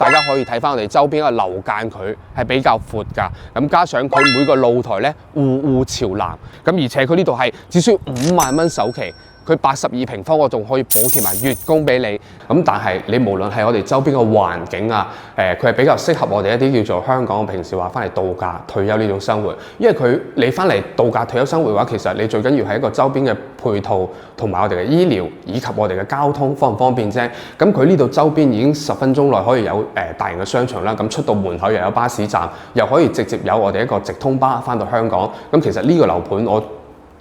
大家可以睇翻我哋周邊嘅樓間距係比較闊㗎，咁加上佢每個露台咧戶戶朝南，咁而且佢呢度係只需要5萬蚊首期。佢82平方，我仲可以補貼埋月供俾你。咁但係你無論係我哋周邊嘅環境啊，佢係比較適合我哋一啲叫做香港平時話翻嚟度假退休呢種生活。因為你翻嚟度假退休生活嘅話，其實你最緊要係一個周邊嘅配套同埋我哋嘅醫療以及我哋嘅交通方唔方便啫。咁佢呢度周邊已經10分鐘內可以有大型嘅商場啦，咁出到門口又有巴士站，又可以直接有我哋一個直通巴翻到香港。咁其實呢個樓盤我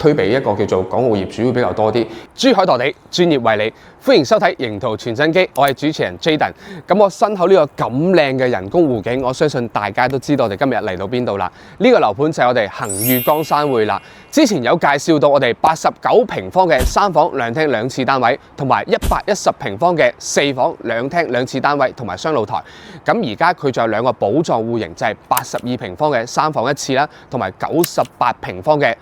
推俾一個叫做港澳業主會比較多啲，珠海墮地專業為你，歡迎收睇營圖傳真機，我係主持人 Jaden。咁我身後呢個咁靚嘅人工湖景，我相信大家都知道我哋今日嚟到邊度啦。呢個樓盤就係我哋恒裕江山匯啦。之前有介紹到我哋89平方嘅3房2廳2廁單位，同埋110平方嘅4房2廳2廁單位同埋雙露台。咁而家佢仲有2個寶藏戶型，就係82平方嘅3房1廁啦，同埋98平方嘅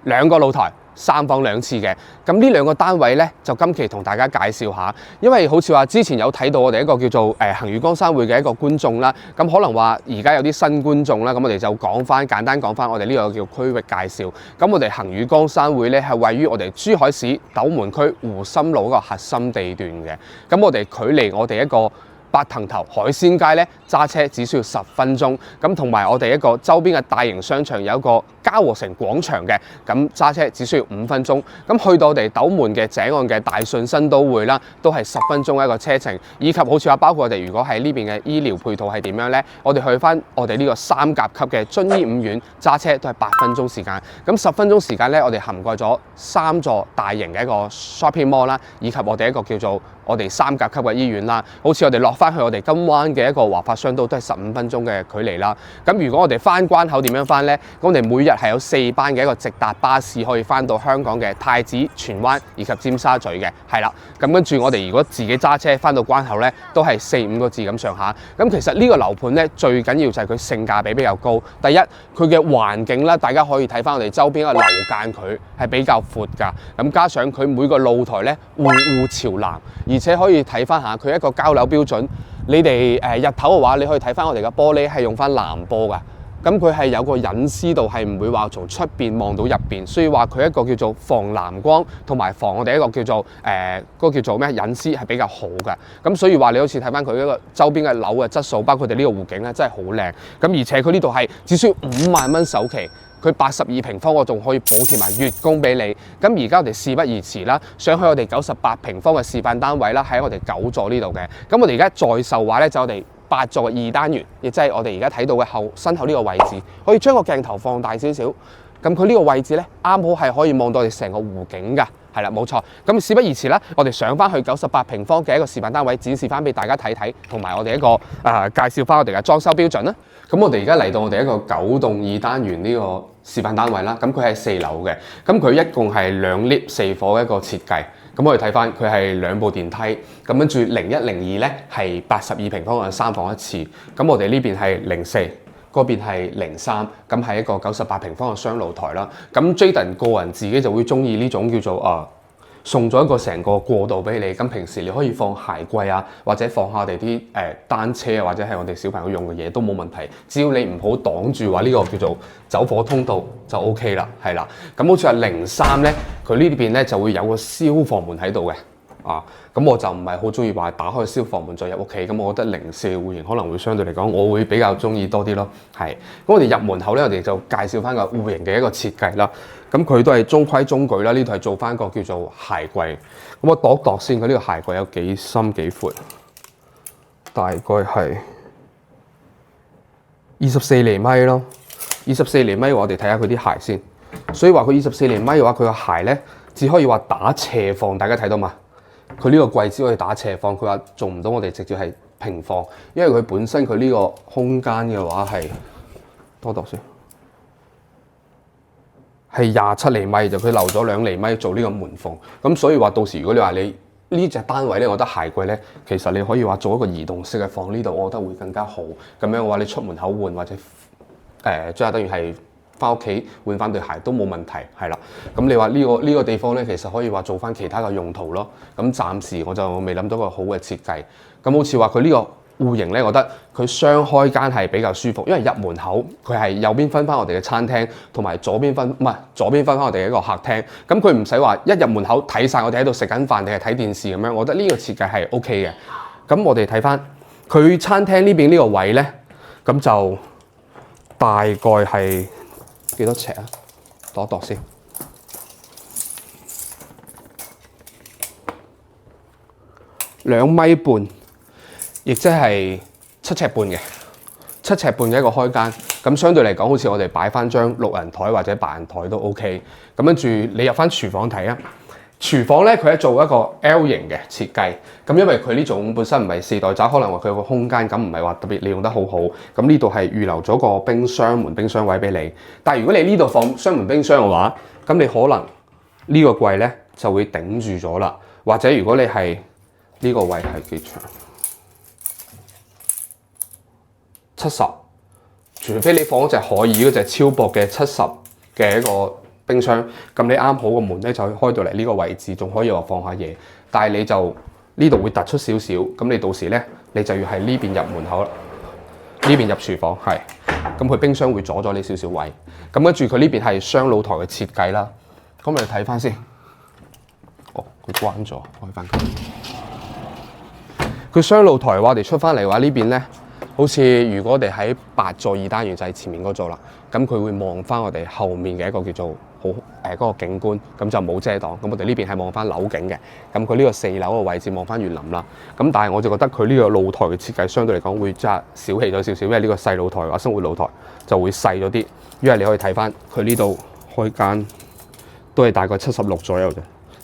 2個露台3房2廁嘅。咁呢2個單位咧，就今期同大家介紹下，因為好似話之前有睇到我哋一個叫做恒裕江山匯嘅一個觀眾啦，咁可能話而家有啲新觀眾啦，咁我哋就簡單講翻我哋呢個叫區域介紹。咁我哋恒裕江山匯咧係位於我哋珠海市斗門區湖心路嗰個核心地段嘅。咁我哋距離我哋一個八騰頭海鮮街咧，揸車只需要10分鐘。咁同埋我哋一個周邊嘅大型商場有一個嘉禾城廣場嘅，咁揸車只需要5分鐘。咁去到我哋斗門嘅井岸嘅大順新都會啦，都係10分鐘一個車程。以及好似話包括我哋如果喺呢邊嘅醫療配套係點樣呢？我哋去翻我哋呢個3甲級嘅遵醫5院揸車都係8分鐘時間。咁10分鐘時間咧，我哋涵蓋咗3座大型嘅一個 shopping mall 啦，以及我哋一個叫做我哋3甲級嘅醫院啦。好似我哋落翻去我哋金灣嘅一個華發商都係15分鐘嘅距離啦。咁如果我哋翻關口點樣翻呢？咁我哋每日係有4班嘅一個直達巴士可以翻到香港嘅太子、荃灣以及尖沙咀嘅，係啦。咁跟住我哋如果自己揸車翻到關口呢，都係4-5個字咁上下。咁其實呢個樓盤呢，最緊要就係佢性價比比較高。第一，佢嘅環境啦，大家可以睇翻我哋周邊嘅樓間距係比較闊㗎。咁加上佢每個露台呢，戶戶朝南，而且可以睇翻下佢一個交樓標準。你哋日頭嘅話，你可以睇翻我哋嘅玻璃係用翻藍玻㗎。咁佢係有個隱私度，係唔會話從出邊望到入邊，所以話佢一個叫做防藍光同埋防我哋一個叫做嗰個叫做咩隱私係比較好嘅。咁所以話你好似睇翻佢一個周邊嘅樓嘅質素，包括佢哋呢個湖景咧，真係好靚。咁而且佢呢度係只需要5萬蚊首期。佢82平方，我仲可以補貼埋月供俾你。咁而家我哋事不宜遲啦，上去我哋98平方嘅示範單位啦，喺我哋9座呢度嘅。咁我哋而家在售話咧，就我哋8座嘅2單元，亦即係我哋而家睇到嘅身後呢個位置，可以將個鏡頭放大少少。咁佢呢個位置咧，啱好係可以望到我哋成個湖景㗎。係啦，冇錯。咁事不宜遲啦，我哋上翻去98平方嘅一個示範單位，展示翻俾大家睇睇，同埋我哋一個介紹翻我哋嘅裝修標準啦。咁我哋而家嚟到我哋一個9棟2單元呢個示範單位啦。咁佢係4樓嘅，咁佢一共係2 lift 4伙嘅一個設計。咁我哋睇翻佢係2部電梯，咁跟住01、02咧係82平方嘅3房1廁。咁我哋呢邊係04。嗰邊係03，咁係一個98平方嘅雙露台啦。咁 Jaden 個人自己就會中意呢種叫做送咗一個成個過渡俾你。咁平時你可以放鞋櫃啊，或者放下我哋啲單車啊，或者係我哋小朋友用嘅嘢都冇問題。只要你唔好擋住話呢個叫做走火通道就 OK 啦，係啦。咁好似係03咧，佢呢邊咧就會有個消防門喺度嘅。咁我就唔係好中意話打開消防門再入屋企，咁我覺得04戶型可能會相對嚟講，我會比較中意多啲咯。係，咁我哋入門口咧，我哋就介紹翻個戶型嘅一個設計啦。咁佢都係中規中矩啦，呢度係做翻個叫做鞋櫃。咁我度一度先，佢呢個鞋櫃有幾深幾闊？大概係24厘米咯。24厘米，我哋睇下佢啲鞋先。所以話佢24厘米嘅話，佢個鞋咧只可以話打斜放，大家睇到嘛？佢呢個櫃只可以打斜放，佢話做唔到我哋直接係平放，因為佢本身佢呢個空間嘅話係多度先，係27厘米，就佢留咗2厘米做呢個門縫，咁所以話到時如果你話你呢隻單位咧，我覺得鞋櫃咧，其實你可以話做一個移動式嘅放呢度，我覺得會更加好。咁樣嘅話，你出門口換或者即係等於係翻屋企換翻對鞋都冇問題，係啦。咁你話呢個地方咧，其實可以話做翻其他嘅用途咯。咁暫時我就未諗到個好嘅設計。咁好似話佢呢個戶型咧，我覺得佢雙開間係比較舒服，因為入門口佢係右邊分翻我哋嘅餐廳，同埋左邊分翻我哋一個客廳。咁佢唔使話一入門口睇晒我哋喺度食緊飯定係睇電視咁樣，我覺得呢個設計係 OK 嘅。咁我哋睇翻佢餐廳呢邊呢個位咧，咁就大概係幾多尺啊？度一度先。2.5米，亦即係7尺半嘅7尺半嘅一個開間。咁相對嚟講，好似我哋擺翻張6人台或者8人台都 OK。咁跟住你入翻廚房睇啊，廚房咧佢係做一個 L 型嘅設計。咁因為佢呢種本身唔係4袋閘，可能話佢有個空間感唔係話特別利用得好好。咁呢度係預留咗個冰箱門、冰箱位俾你。但係如果你呢度放雙門冰箱嘅話，咁你可能呢個櫃咧就會頂住咗啦。或者如果你係呢個位係幾長？70，除非你放一隻可以嗰隻超薄嘅70嘅一個冰箱，咁你啱好個門咧就可以開到嚟呢個位置，仲可以話放下嘢。但係你就呢度會突出少少，咁你到時咧你就要喺呢邊入門口啦，呢邊入廚房係。咁佢冰箱會阻咗你少少位。咁跟住佢呢邊係雙露台嘅設計啦。咁我哋睇翻先。哦，佢關咗，開翻佢。佢雙露台嘅話，我哋出翻嚟嘅話，呢邊咧，好似如果我哋喺8座2單元就係前面嗰座啦，咁佢會望翻我哋後面嘅一個叫做好嗰個景觀，咁就冇遮擋。咁我哋呢邊係望翻樓景嘅，咁佢呢個4樓嘅位置望翻園林啦。咁但係我就覺得佢呢個露台嘅設計相對嚟講會真係小氣咗少少，因為呢個細露台或生活露台就會細咗啲。因為你可以睇翻佢呢度開間都係大概76左右啫，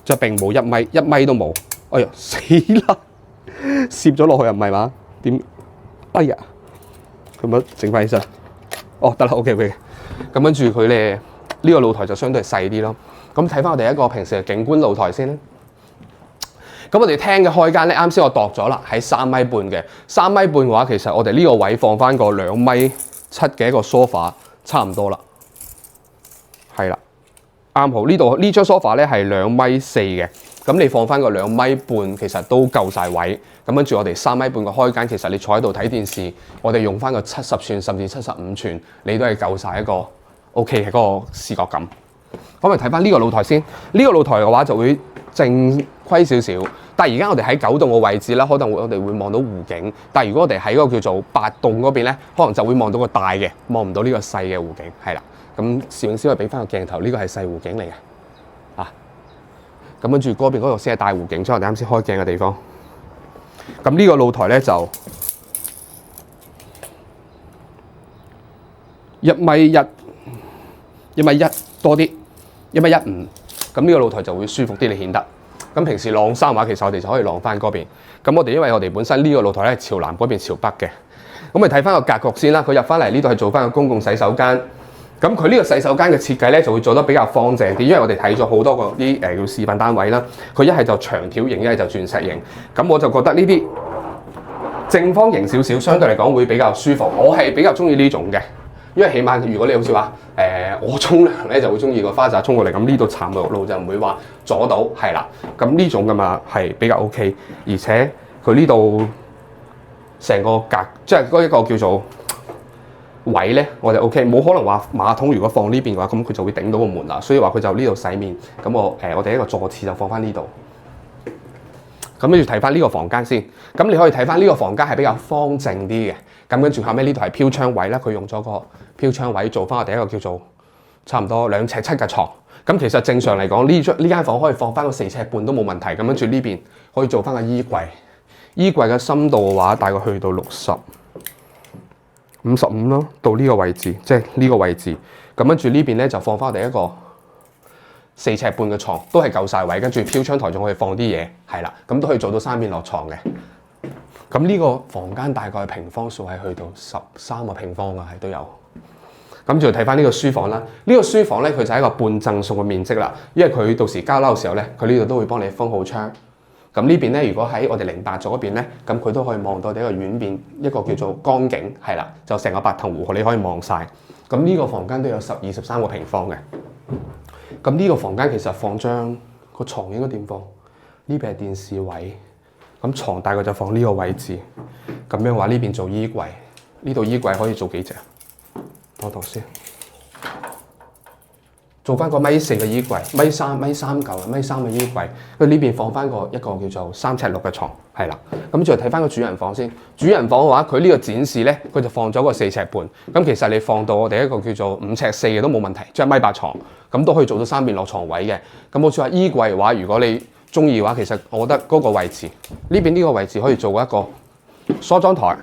即係並冇1米，1米都冇。哎呀死啦！攝咗落去又唔係嘛？點？哎呀，佢咪整翻起身？哦，得啦 ，OK。咁跟住佢咧，呢個露台就相對細啲咯。咁睇翻我哋一個平時嘅景觀露台先啦。咁我哋廳嘅開間咧，啱先我度咗啦，喺3米半嘅。3米半嘅話，其實我哋呢個位放翻個2.7米嘅一個 sofa， 差唔多啦。係啦，啱好呢度呢張 sofa 咧係2.4米嘅。咁你放翻個2.5米，其實都夠晒位。咁跟住我哋3米半嘅開間，其實你坐喺度睇電視，我哋用翻個70寸甚至75寸，你都係夠晒一個 OK 嘅嗰個視覺感。咁我哋睇翻呢個露台先。呢個露台嘅話就會正規少少，但係而家我哋喺9棟嘅位置啦，可能我哋會望到湖景。但係如果我哋喺嗰個叫做8棟嗰邊咧，可能就會望到個大嘅，望唔到呢個細嘅湖景。係啦，咁攝影師可以俾翻個鏡頭，呢個係細湖景嚟嘅。咁跟住嗰邊嗰度先係大湖景，即係我哋啱先開鏡嘅地方。咁呢個露台咧就1.1米，1.1米多啲，1.15米。咁呢個露台就會舒服啲，你顯得。咁平時晾衫嘅話，其實我哋就可以晾翻嗰邊。咁我哋因為我哋本身呢個露台咧係朝南，嗰邊朝北嘅。咁我哋睇翻個格局先啦。佢入翻嚟呢度係做翻個公共洗手間。咁佢呢個洗手間嘅設計咧就會做得比較方正啲，因為我哋睇咗好多個啲叫示範單位啦，佢一係就長條形，一係就鑽石形。咁我就覺得呢啲正方形少少，相對嚟講會比較舒服。我係比較中意呢種嘅，因為起碼如果你好似話我沖涼咧就會中意個花灑沖過嚟，咁呢度殘木路就唔會話阻到，係啦。咁呢種㗎嘛係比較 OK， 而且佢呢度成個格即係嗰一個叫做位咧，我哋 OK， 冇可能話馬桶如果放呢邊嘅話，咁佢就會頂到個門啦。所以話佢就呢度洗面，咁我哋一個坐廁就放翻呢度。咁跟住睇翻呢個房間先，咁你可以睇翻呢個房間係比較方正啲嘅。咁跟住後尾呢度係飄窗位啦，佢用咗個飄窗位做翻我哋一個叫做差唔多2.7尺嘅床。咁其實正常嚟講，呢間房可以放翻個4尺半都冇問題。咁跟住呢邊可以做翻個衣櫃，衣櫃嘅深度嘅話大概去到55咯，到呢個位置，即係呢個位置。咁跟住呢邊咧就放翻我哋一個4尺半嘅床，都係夠晒位。跟住飄窗台仲可以放啲嘢，係啦，咁都可以做到3面落床嘅。咁呢個房間大概平方數係去到13個平方㗎，係都有。咁就睇翻呢個書房啦。呢個書房咧佢就係一個半贈送嘅面積啦，因為佢到時交樓嘅時候咧，佢呢度都會幫你封好窗。咁呢邊咧，如果喺我哋08座嗰邊咧，咁佢都可以望到我哋一個遠邊一個叫做江景，係啦，就成個白藤湖，你可以望晒。咁呢個房間都有13個平方嘅。咁呢個房間其實放張個床應該點放？呢邊係電視位，咁床大概就放呢個位置，咁樣話呢邊做衣櫃，呢度衣櫃可以做幾隻？多度先。做翻個米4嘅衣櫃，米3嚿米3嘅衣櫃，佢呢邊放翻一個叫做3尺6嘅床，係啦。咁再睇翻個主人房先。主人房嘅話，佢呢個展示咧，佢就放咗個4尺半。咁其實你放到我哋一個叫做5尺4嘅都冇問題，即係米8床，咁都可以做到3邊落床位嘅。咁好似話衣櫃嘅話，如果你中意嘅話，其實我覺得嗰個位置呢邊呢個位置可以做一個梳妝台，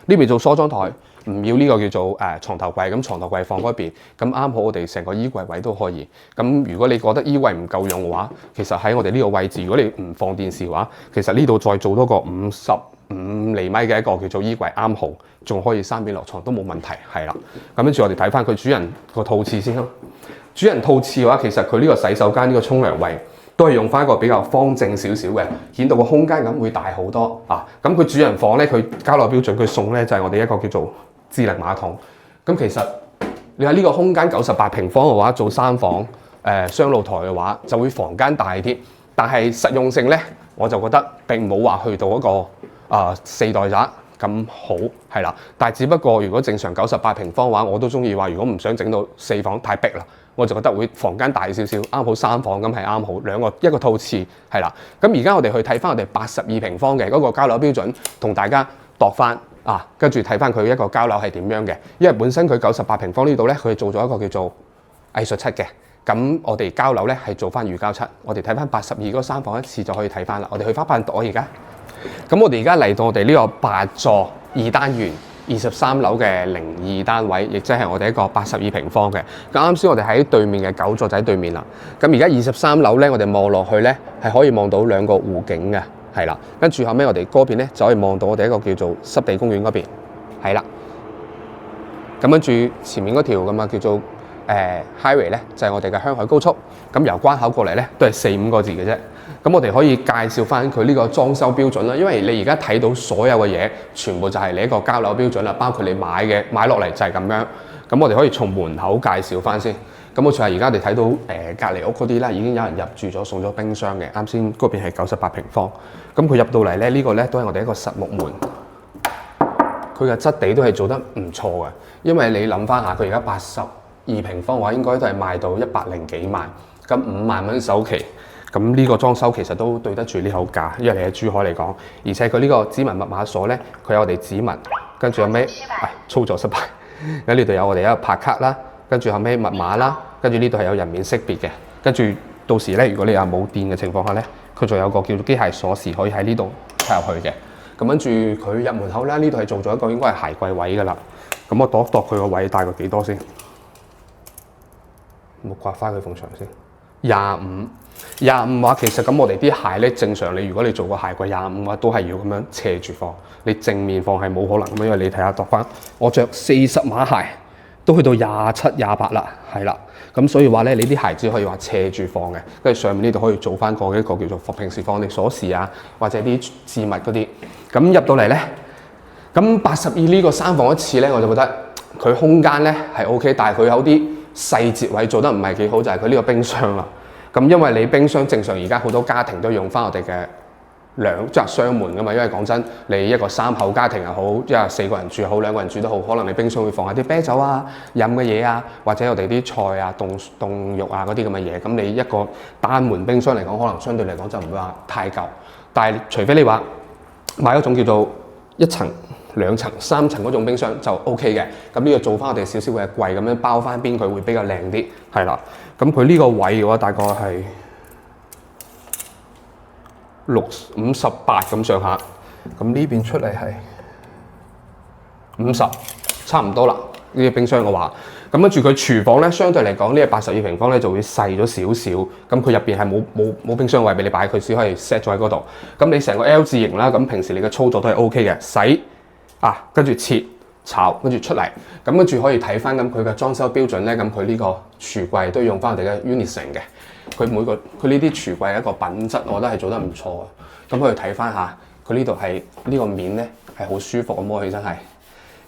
呢邊做梳妝台。唔要呢個叫做床頭櫃，咁床頭櫃放嗰邊，咁啱好我哋成個衣櫃位都可以。咁如果你覺得衣櫃唔夠用嘅話，其實喺我哋呢個位置，如果你唔放電視嘅話，其實呢度再做多個55厘米嘅一個叫做衣櫃啱好，仲可以3邊落床都冇問題，係啦。咁跟住我哋睇翻佢主人個套廁先啦。主人套廁嘅話，其實佢呢個洗手間呢個沖涼位都係用翻一個比較方正少少嘅，顯到個空間感會大好多啊。咁佢主人房咧，佢交樓標準佢送咧就係我哋一個叫做智能馬桶。咁其實你話呢個空間98平方嘅話，做3房雙露台嘅話，就會房間大啲。但係實用性咧，我就覺得並冇話去到一個4代宅咁好，係啦。但係只不過如果正常98平方嘅話，我都中意話，如果唔想整到4房太逼啦，我就覺得會房間大少少，啱好3房咁係啱好，一個套廁係啦。咁而家我哋去睇翻我哋82平方嘅嗰個交樓標準，同大家度翻。跟住睇翻佢一個交樓係點樣嘅，因為本身佢98平方呢度咧，佢做咗一個叫做藝術漆嘅。咁我哋交樓咧係做翻預膠漆。我哋睇翻82嗰3房一次就可以睇翻啦。我哋去翻8朵而家。咁我哋而家嚟到我哋呢個8座2單元23樓嘅02單位，亦即係我哋一個82平方嘅。咁啱先我哋喺對面嘅9座就喺對面啦。咁而家23樓咧，我哋望落去咧係可以望到2個湖景嘅。係啦，跟住後尾我哋嗰邊咧就可以望到我哋一個叫做濕地公園嗰邊，係啦。咁跟住前面嗰條咁啊叫做highway 咧，就係我哋嘅香海高速。咁由關口過嚟咧都係4-5個字嘅啫。咁我哋可以介紹翻佢呢個裝修標準啦，因為你而家睇到所有嘅嘢，全部就係你一個交樓標準啦，包括你買落嚟就係咁樣。咁我哋可以從門口介紹翻先。咁好似話而家我哋睇到隔離屋嗰啲啦，已經有人入住咗，送咗冰箱嘅。啱先嗰邊係98平方，咁佢入到嚟咧，呢個咧都係我哋一個實木門，佢嘅質地都係做得唔錯嘅。因為你諗翻下，佢而家82平方嘅話，應該都係賣到100幾萬，咁5萬蚊首期，咁呢個裝修其實都對得住呢口價，因為你喺珠海嚟講，而且佢呢個指紋密碼鎖咧，佢有我哋指紋，跟住有咩？操作失敗，喺呢度有我哋一個拍卡啦。跟住後尾密碼啦，跟住呢度係有人面識別嘅。跟住到時咧，如果你話冇電嘅情況下咧，佢仲有個叫做機械鎖匙可以喺呢度插入去嘅。咁跟住佢入門口啦，呢度係做咗一個應該係鞋櫃位㗎啦。咁我度一度佢個位大概幾多先？我刮翻佢埲牆先。25話其實咁我哋啲鞋咧，正常如果你做個鞋櫃25話都係要咁樣斜住放，你正面放係冇可能咁，因為你睇下度翻，我着40碼鞋。都去到27、28啦，係啦，咁所以話咧，你啲鞋子可以話斜住放嘅，跟住上面呢度可以做翻個一個叫做平時放你鎖匙啊，或者啲置物嗰啲。咁入到嚟咧，咁82呢個3房一次咧，我就覺得佢空間咧係 OK，但係佢有啲細節位做得唔係幾好，就係佢呢個冰箱啦。咁因為你冰箱正常而家好多家庭都用翻我哋嘅即係雙門噶嘛，因為講真，你一個3口家庭又好，即係4個人住好，2個人住都好，可能你冰箱會放下啲啤酒啊、飲嘅嘢啊，或者我哋啲菜啊、凍肉啊嗰啲咁嘅嘢。咁你一個單門冰箱嚟講，可能相對嚟講就唔會話太舊。但係除非你話買一種叫做1層、2層、3層嗰種冰箱就 OK 嘅。咁呢個做翻我哋少少嘅櫃咁樣包翻邊，佢會比較靚啲。係啦，咁佢呢個位嘅話，大概係58咁上下，咁呢邊出嚟係50，差唔多啦。呢啲冰箱嘅話，咁跟住佢廚房咧，相對嚟講呢個82平方咧就會細咗少少。咁佢入邊係冇冰箱位俾你擺，佢只可以 set 咗喺嗰度。咁你成個 L 字形啦，咁平時你嘅操作都係 OK 嘅，洗跟住切炒，跟住出嚟。咁跟住可以睇翻咁佢嘅裝修標準咧，咁佢呢個櫥櫃都用翻我哋嘅 Unison 嘅。佢呢啲櫥櫃一個品質，我覺得係做得唔錯嘅。咁可以睇翻下，佢呢度係呢個面咧係好舒服咁摸起身係。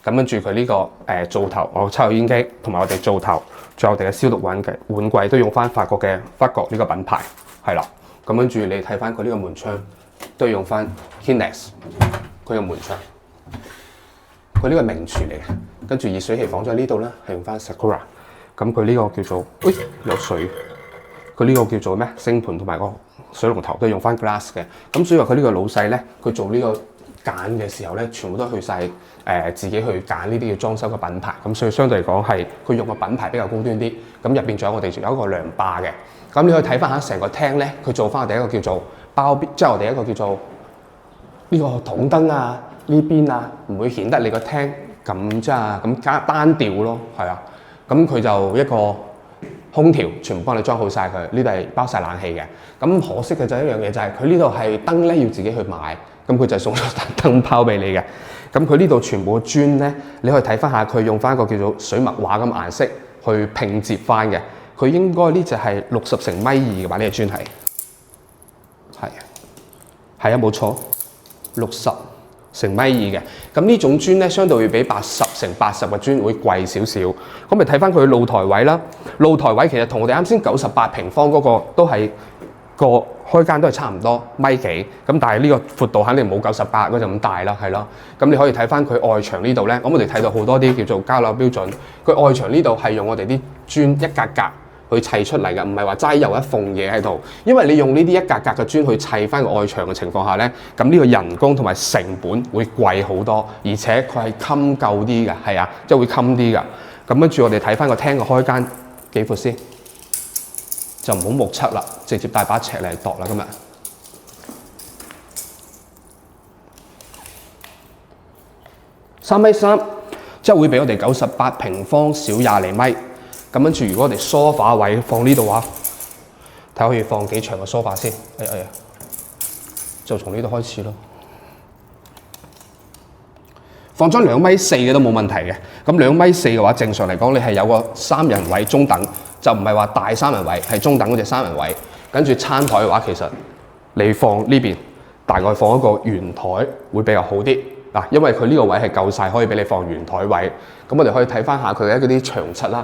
咁跟住佢呢個灶頭，我抽油煙機同埋我哋灶頭，仲有我哋嘅消毒碗櫃都用翻法國嘅法國呢個品牌，係啦。咁跟住你睇翻佢呢個門窗都係用翻 Kinex 佢嘅門窗。佢呢個係名廚嚟嘅，跟住熱水器放咗喺呢度啦，係用翻 Sakura。咁佢呢個叫做，有水。佢呢個叫做咩？星盤同埋個水龍頭都係用翻 glass 嘅。咁所以話佢呢個老細咧，佢做呢個揀嘅時候咧，全部都去晒自己去揀呢啲嘅裝修嘅品牌。咁所以相對嚟講係佢用嘅品牌比較高端啲。咁入邊仲有我哋仲有一個涼霸嘅。咁你可以睇翻下成個廳咧，佢做翻我哋一個叫做包，即係我哋一個叫做呢個筒燈啊，呢邊啊，唔會顯得你個廳咁即係咁加單調咯，係啊。咁佢就一個空調全部幫你裝好晒佢，呢度係包晒冷氣嘅。咁可惜嘅就係一樣嘢就係佢呢度係燈咧要自己去買，咁佢就送咗燈泡俾你嘅。咁佢呢度全部嘅磚咧，你可以睇翻下佢用翻一個叫做水墨畫咁顏色去拼接翻嘅。佢應該呢隻係60乘米2嘅話，呢隻磚係啊冇錯，60乘米2嘅。咁呢種磚咧，相對會比80乘80嘅磚會貴少少。咁咪睇翻佢露台位啦。露台位其實同我哋啱先98平方嗰個都係個開間都係差唔多米幾。咁但係呢個闊度肯定冇98嗰就咁大啦，係咯。咁你可以睇翻佢外牆呢度咧。咁我哋睇到好多啲叫做交樓標準。佢外牆呢度係用我哋啲磚一格格去砌出嚟嘅，唔係話齋有一縫嘢喺度。因為你用呢啲一格格嘅磚去砌翻個外牆嘅情況下咧，咁呢個人工同埋成本會貴好多，而且佢係襟夠啲嘅，係啊，即係會襟啲㗎。咁跟住我哋睇翻個廳嘅開間幾闊先，就唔好目測啦，直接帶把尺嚟度啦今日。3.3米，即係會比我哋98平方少20厘米。咁跟住，如果我哋梳化位放呢度話，睇下可以放幾長嘅梳化先。就從呢度開始咯。放咗2.4米嘅都冇問題嘅。咁2.4米嘅話，正常嚟講，你係有個3人位中等，就唔係話大3人位，係中等嗰隻3人位。跟住餐台嘅話，其實你放呢邊大概放一個圓台會比較好啲嗱，因為佢呢個位係夠晒，可以俾你放圓台位。咁我哋可以睇翻下佢嘅嗰啲牆漆啦。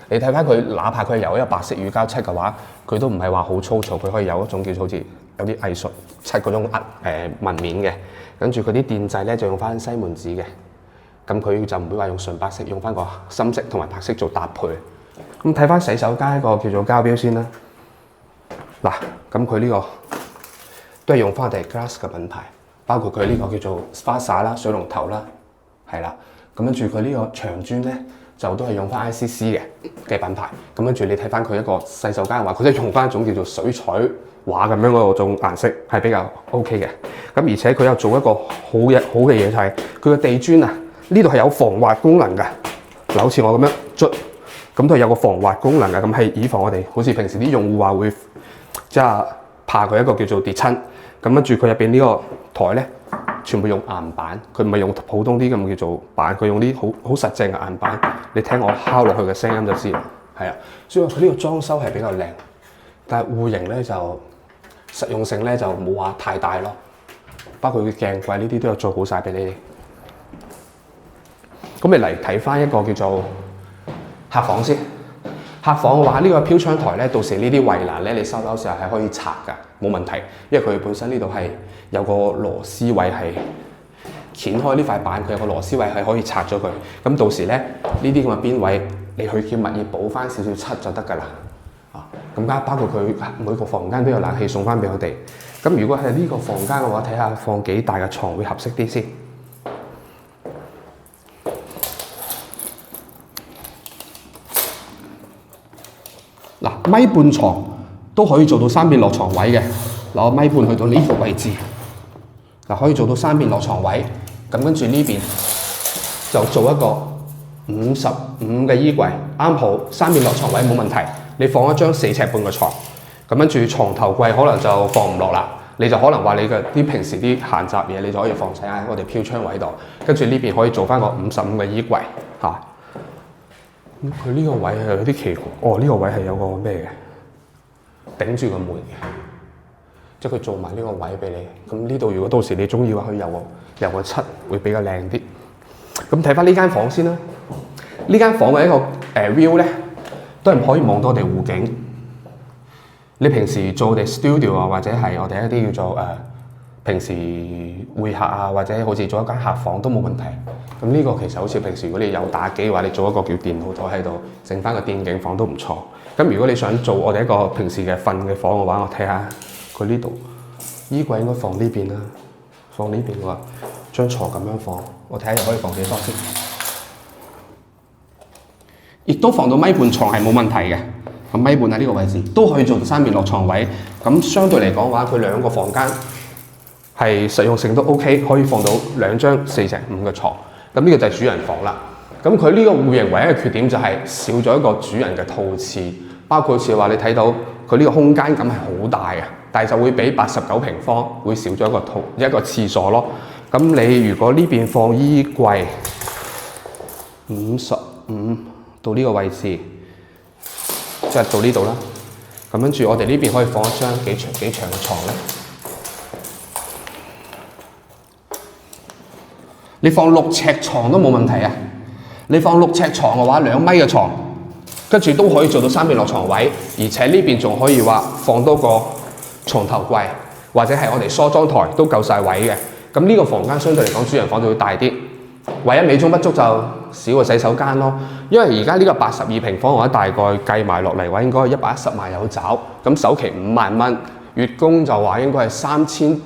你睇翻佢，哪怕佢有一個白色乳膠漆嘅話，佢都唔係話好粗糙，佢可以有一種叫做好似有啲藝術漆嗰種紋面嘅。跟住佢啲電掣咧就用翻西門子嘅，咁佢就唔會話用純白色，用翻個深色同埋白色做搭配。咁睇翻洗手間個叫做膠標先啦。嗱，咁佢呢個都係用翻我哋 Glass 嘅品牌，包括佢呢個叫做花灑啦、水龍頭啦，係啦。咁跟住佢呢個牆磚咧，就都係用翻 ICC 嘅品牌。咁跟住你睇翻佢一個洗手間嘅話，佢都用翻一種叫做水彩畫咁樣嗰種顏色，係比較 OK 嘅。咁而且佢又做一個好嘅嘢，就係佢個地磚啊，呢度係有防滑功能嘅。嗱，好似我咁樣捽，咁都係有個防滑功能嘅。咁係以防我哋好似平時啲用戶話會即係怕佢一個叫做跌親。咁跟住佢入邊呢個台咧，全部用硬板，佢唔係用普通啲咁叫做板，佢用啲好實淨嘅硬板。你聽我敲落去嘅聲音就知啦，係啊。所以話佢呢個裝修係比較靚，但係戶型咧就實用性咧就冇話太大咯。包括佢鏡櫃呢啲都有做好晒俾你哋。咁你嚟睇翻一個叫做客房先。客房嘅話，呢個飄窗台咧，到時呢啲圍欄咧，你收樓時候係可以拆㗎，冇問題。因為佢本身呢度係有個螺絲位係掀開呢塊板，佢有個螺絲位係可以拆咗佢。咁到時咧，呢啲咁嘅邊位，你去叫物業補翻少少漆就得㗎啦。咁加包括佢每個房間都有冷氣送翻俾我哋。咁如果係呢個房間嘅話，睇下放幾大嘅床會合適啲先。嗱，米半床都可以做到3邊落床位嘅。嗱，我米半去到呢個位置，嗱可以做到3邊落床位。咁跟住呢邊就做一個55嘅衣櫃，啱好3邊落床位冇問題。你放一張4尺半嘅床，咁跟住床頭櫃可能就放唔落啦。你就可能話你嘅啲平時啲閒雜嘢，你就可以放晒喺我哋飄窗位度。跟住呢邊可以做翻個55嘅衣櫃嚇。佢呢個位係有啲奇怪，呢個位係有個咩嘅頂住個門嘅，即係佢做埋呢個位俾你。咁呢度如果到時你中意嘅話，可以油個漆會比較靚啲。咁睇翻呢間房先啦。呢間房嘅一個view咧，都係可以望到我哋湖景。你平時做我哋 studio 啊，或者係我哋一啲叫做平時會客啊，或者好似做一間客房都冇問題。咁呢個其實好似平時如果你有打機嘅話，你做一個叫電腦台喺度，整翻個電競房都唔錯。咁如果你想做我哋一個平時嘅瞓嘅房嘅話，我睇下佢呢度衣櫃應該放呢邊啦，放呢邊嘅話，張床咁樣放，我睇下又可以放幾多先。亦都放到米半床係冇問題嘅。咁米半喺呢個位置都可以做到3面落床位。咁相對嚟講嘅話，佢兩個房間係實用性都 OK， 可以放到2張4隻5嘅床。咁呢個就係主人房啦。咁佢呢個戶型唯一嘅缺點就係少咗一個主人嘅套廁，包括好似話你睇到佢呢個空間感係好大嘅，但係就會比89平方會少咗一個廁所咯。咁你如果呢邊放衣櫃55到呢個位置，即係到呢度啦。咁跟住我哋呢邊可以放一張幾長嘅床咧。你放6尺床都冇問題啊！你放6尺床嘅話，2米嘅床，跟住都可以做到3面落床位，而且呢邊仲可以話放多個床頭櫃，或者係我哋梳妝台都夠晒位嘅。咁呢個房間相對嚟講，主人房就會大啲。唯一美中不足就少個洗手間咯，因為而家呢個82平方嘅話，大概計埋落嚟話應該110萬有找，咁首期5萬蚊。月供就話應該係3800-9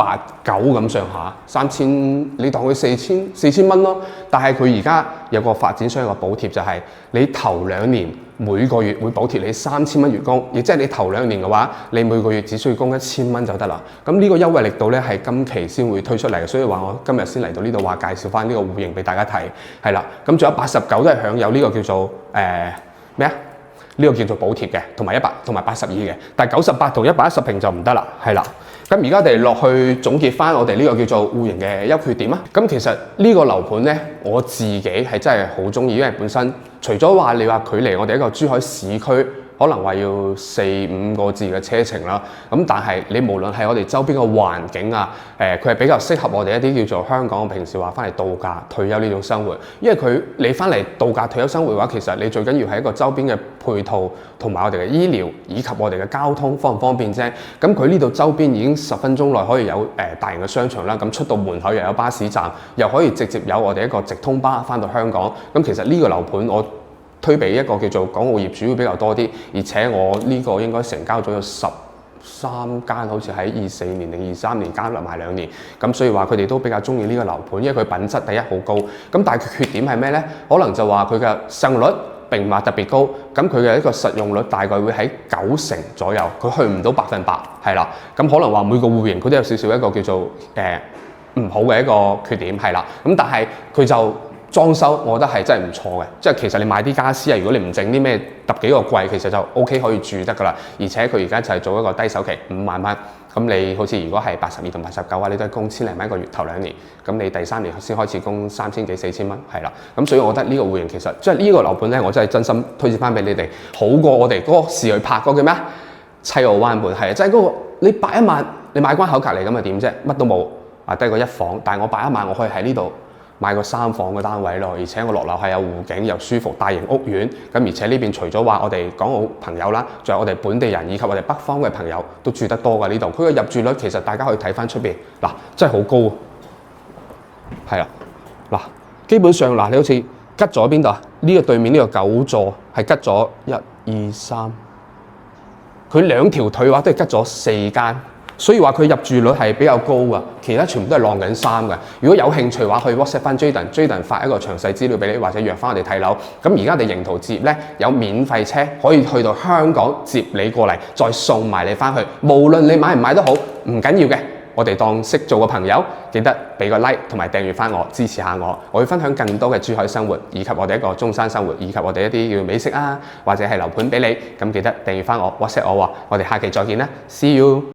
咁上下，3000你當佢4000蚊咯。但係佢而家有個發展商有個補貼，就係你頭2年每個月會補貼你3000蚊月供，亦即係你頭2年嘅話，你每個月只需要供1000蚊就得啦。咁呢個優惠力度咧係今期先會推出嚟嘅，所以話我今日先嚟到呢度話介紹翻呢個戶型俾大家睇，係啦。咁仲有89都係享有呢個叫做咩啊？呢個叫做補貼嘅，同埋100同埋82嘅，但係98同110平就唔得啦，係啦。咁而家我哋落去總結翻我哋呢個叫做戶型嘅優缺點啊。咁其實呢個樓盤咧，我自己係真係好中意，因為本身除咗話你話距離我哋一個珠海市區，可能話要4-5個字嘅車程啦。咁但係你無論係我哋周邊嘅環境啊，佢係比較適合我哋一啲叫做香港平時話翻嚟度假退休呢種生活。因為你翻嚟度假退休生活嘅話，其實你最緊要係一個周邊嘅配套同埋我哋嘅醫療以及我哋嘅交通方唔方便啫。咁佢呢度周邊已經10分鐘內可以有大型嘅商場啦，咁出到門口又有巴士站，又可以直接有我哋一個直通巴翻到香港。咁其實呢個樓盤我推俾一個叫做港澳業主會比較多啲，而且我呢個應該成交咗有13間，好似喺24年定23年加埋2年，咁所以話佢哋都比較中意呢個樓盤，因為佢品質第一好高。咁但係佢缺點係咩呢？可能就話佢嘅使用率並唔係特別高，咁佢嘅一個實用率大概會喺90%左右，佢去唔到100%，係啦。咁可能話每個戶型佢都有少少一個叫做唔好嘅一個缺點，係啦。咁但係佢就裝修，我覺得係真係唔錯嘅。即係其實你買啲家私啊，如果你唔整啲咩揼幾個櫃，其實就 OK 可以住得㗎啦。而且佢而家就係做一個低首期5萬蚊。咁你好似如果係82同89啊，你都係供1000零蚊一個月頭2年，咁你第3年先開始供3000幾4000蚊，係啦。咁所以我覺得呢個戶型其實即係呢個樓盤咧，我真係真心推薦翻俾你哋，好過我哋嗰個時去拍嗰個叫咩啊？砌澳灣盤係啊，即係嗰個你8-1萬，你買關口隔離咁啊點啫？乜都冇啊，得個1房，但係我8-1萬我可以喺呢度買個3房嘅單位咯，而且我落樓係有湖景又舒服，大型屋苑。咁而且呢邊除咗話我哋港澳朋友啦，仲有我哋本地人以及我哋北方嘅朋友都住得多㗎呢度。佢嘅入住率其實大家可以睇翻出邊嗱，真係好高，係啦嗱，基本上嗱你好似吉咗邊度啊？呢個對面呢個9座係吉咗1、2、3，佢2條腿嘅話都係吉咗4間。所以話佢入住率係比較高㗎，其他全部都係晾緊衫㗎。如果有興趣嘅話，可以 WhatsApp 翻 Jayden 發一個詳細資料俾你，或者約翻我哋睇樓。咁而家我哋營途置業咧有免費車可以去到香港接你過嚟，再送埋你翻去。無論你買唔買都好，唔緊要嘅。我哋當識做個朋友，記得俾個 like 同埋訂閱翻我，支持下我。我會分享更多嘅珠海生活，以及我哋一個中山生活，以及我哋一啲叫美食啊，或者係樓盤俾你。咁記得訂閱翻我 WhatsApp 我喎。我哋下期再見啦 ，See you。